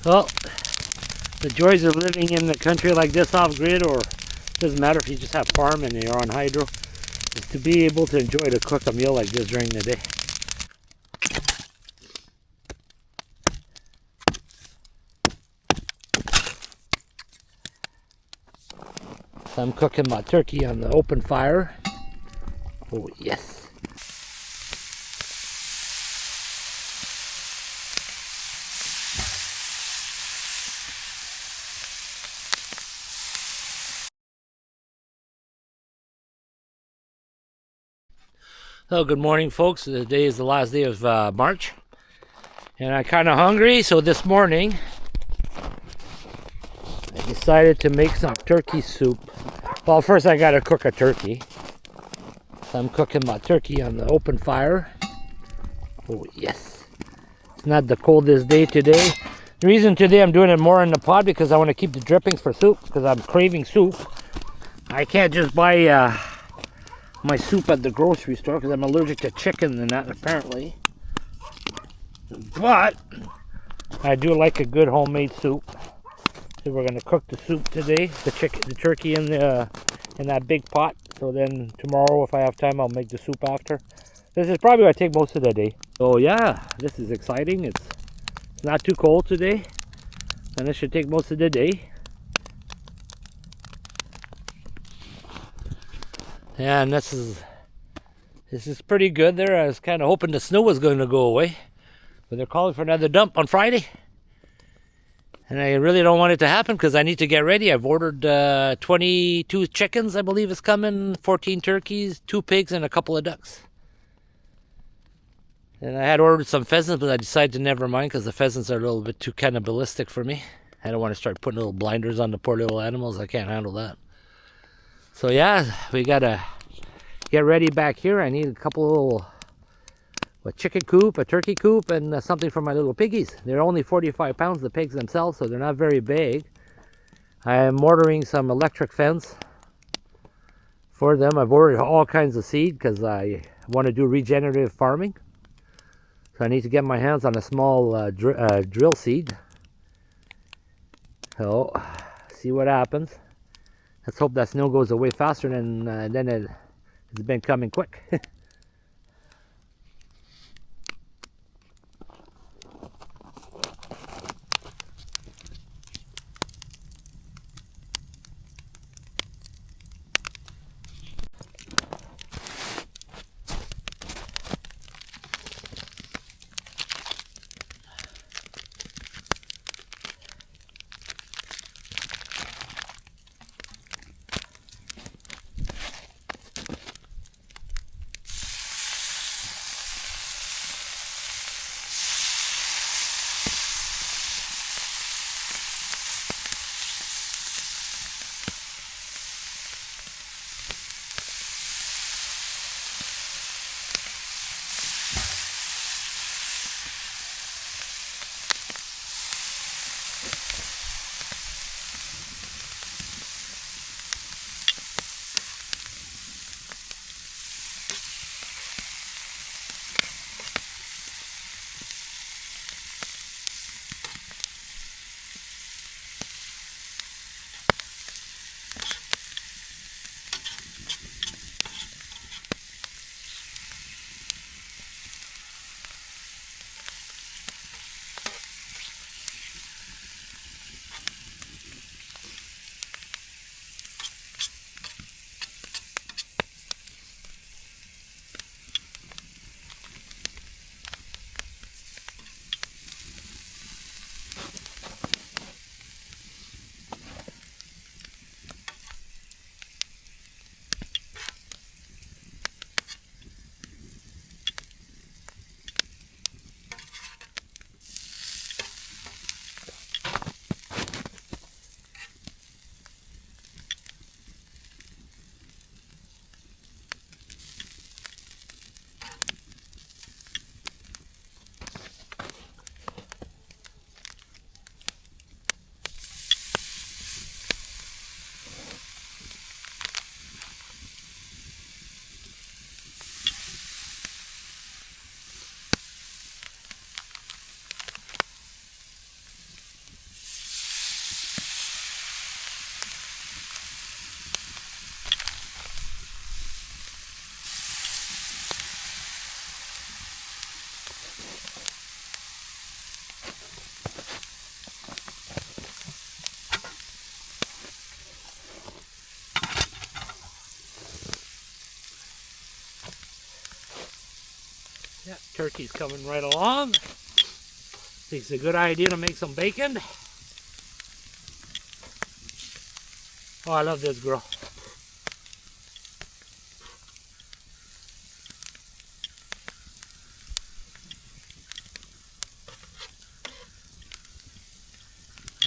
Well, the joys of living in the country like this off grid, or it doesn't matter if you just have farm and you're on hydro, is to be able to enjoy to cook a meal like this during the day. So I'm cooking my turkey on the open fire. Oh yes. Well, good morning, folks. Today is the last day of March, and I'm kind of hungry, so this morning I decided to make some turkey soup. Well, first I gotta cook a turkey. So I'm cooking my turkey on the open fire. Oh yes. It's not the coldest day today. The reason today I'm doing it more in the pot because I want to keep the drippings for soup, because I'm craving soup. I can't just buy my soup at the grocery store because I'm allergic to chicken and that, apparently. But I do like a good homemade soup. So we're gonna cook the soup today, the turkey in that big pot. So then tomorrow, if I have time, I'll make the soup after. This is probably gonna take most of the day. So yeah, this is exciting. It's not too cold today, and this should take most of the day. And this is pretty good there. I was kind of hoping the snow was going to go away, but they're calling for another dump on Friday. And I really don't want it to happen because I need to get ready. I've ordered 22 chickens, I believe is coming, 14 turkeys, 2 pigs, and a couple of ducks. And I had ordered some pheasants, but I decided to never mind because the pheasants are a little bit too cannibalistic for me. I don't want to start putting little blinders on the poor little animals. I can't handle that. So yeah, we gotta get ready back here. I need a couple little chicken coop, a turkey coop, and something for my little piggies. They're only 45 pounds, the pigs themselves, so they're not very big. I am ordering some electric fence for them. I've ordered all kinds of seed because I want to do regenerative farming. So I need to get my hands on a small drill seed. So, see what happens. Let's hope that snow goes away faster than it's been coming quick. Turkey's coming right along. Think it's a good idea to make some bacon. Oh, I love this grill.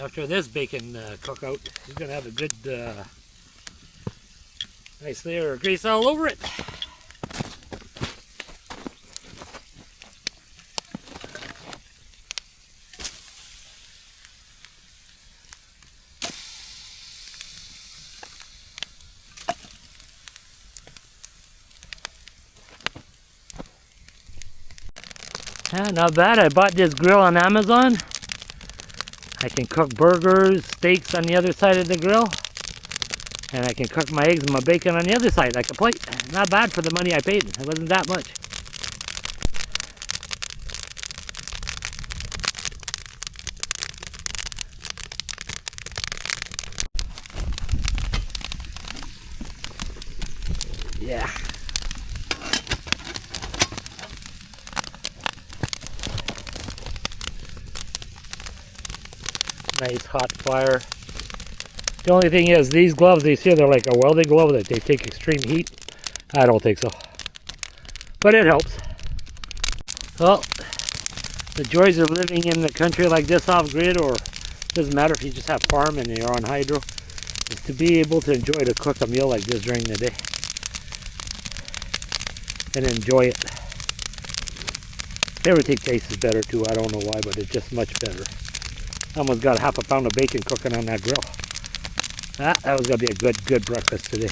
After this bacon cook out, he's gonna have a good, nice layer of grease all over it. Yeah, not bad. I bought this grill on Amazon. I can cook burgers, steaks on the other side of the grill. And I can cook my eggs and my bacon on the other side like a plate. Not bad for the money I paid. It wasn't that much. Yeah. Nice hot fire. The only thing is, these gloves, they say they're like a welding glove that they take extreme heat. I don't think so. But it helps. Well, the joys of living in the country like this off-grid, or doesn't matter if you just have farm and you're on hydro, is to be able to enjoy to cook a meal like this during the day. And enjoy it. Everything tastes better too. I don't know why, but it's just much better. I almost got half a pound of bacon cooking on that grill. That was going to be a good breakfast today.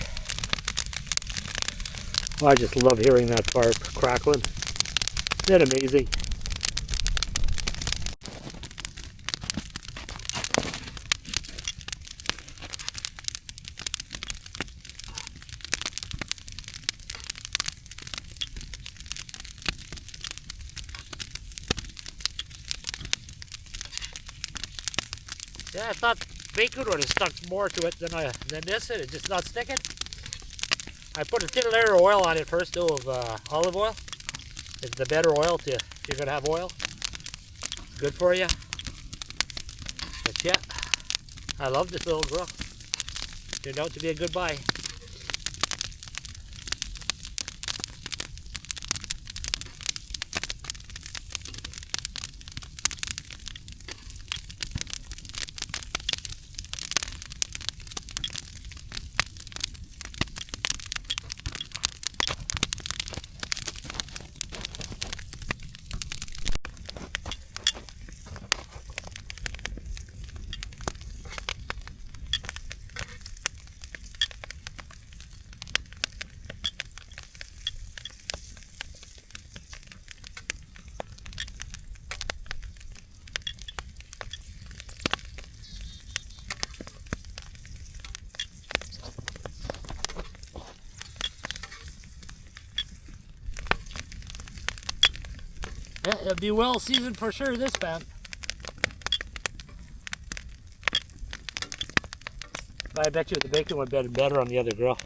Well, I just love hearing that fire crackling. Isn't that amazing? Yeah, I thought bacon would have stuck more to it than this, and it's just not sticking. I put a thin layer of oil on it first, though, of olive oil. It's the better oil if you're going to have oil. It's good for you. But yeah, I love this little grill. Turned out to be a good buy. Yeah, it'll be well seasoned for sure, this pan. But I bet you the bacon would be better on the other grill.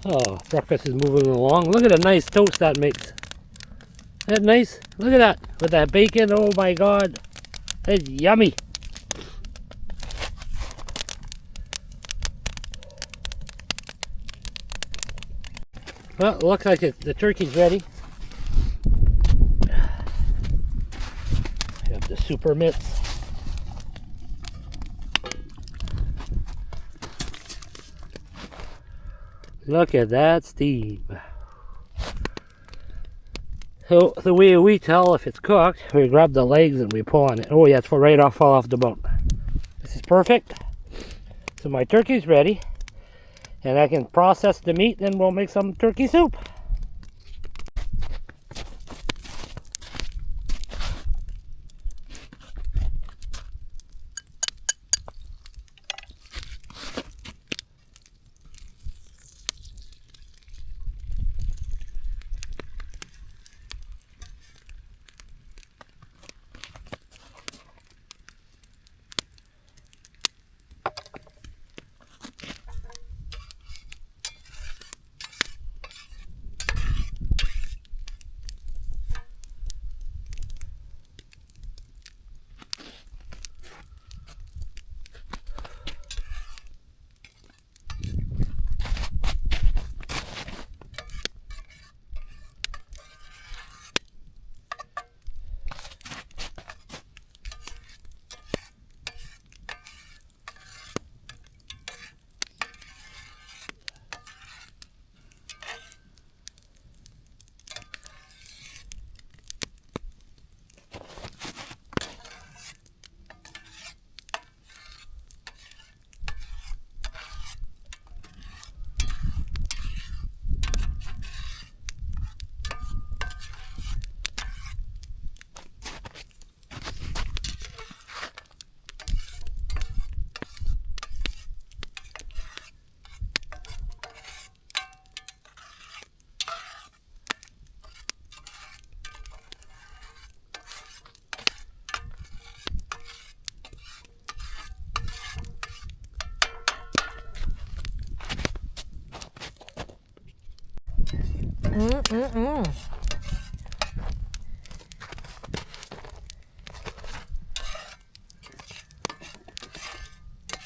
Oh, breakfast is moving along. Look at the nice toast that makes. Isn't that nice? Look at that. With that bacon. Oh my god. It's yummy. Well, it looks like the turkey's ready. We have the super mitts. Look at that steam. So the way we tell if it's cooked, we grab the legs and we pull on it. Oh yeah, it's right off, fall off the bone. This is perfect. So my turkey's ready. And I can process the meat, then we'll make some turkey soup.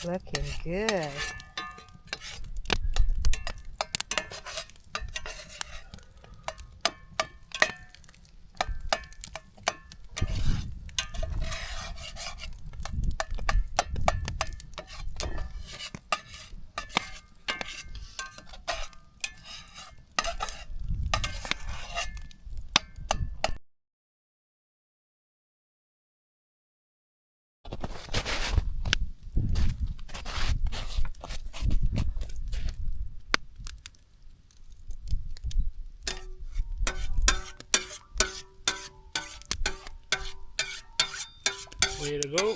Looking good. Way to go.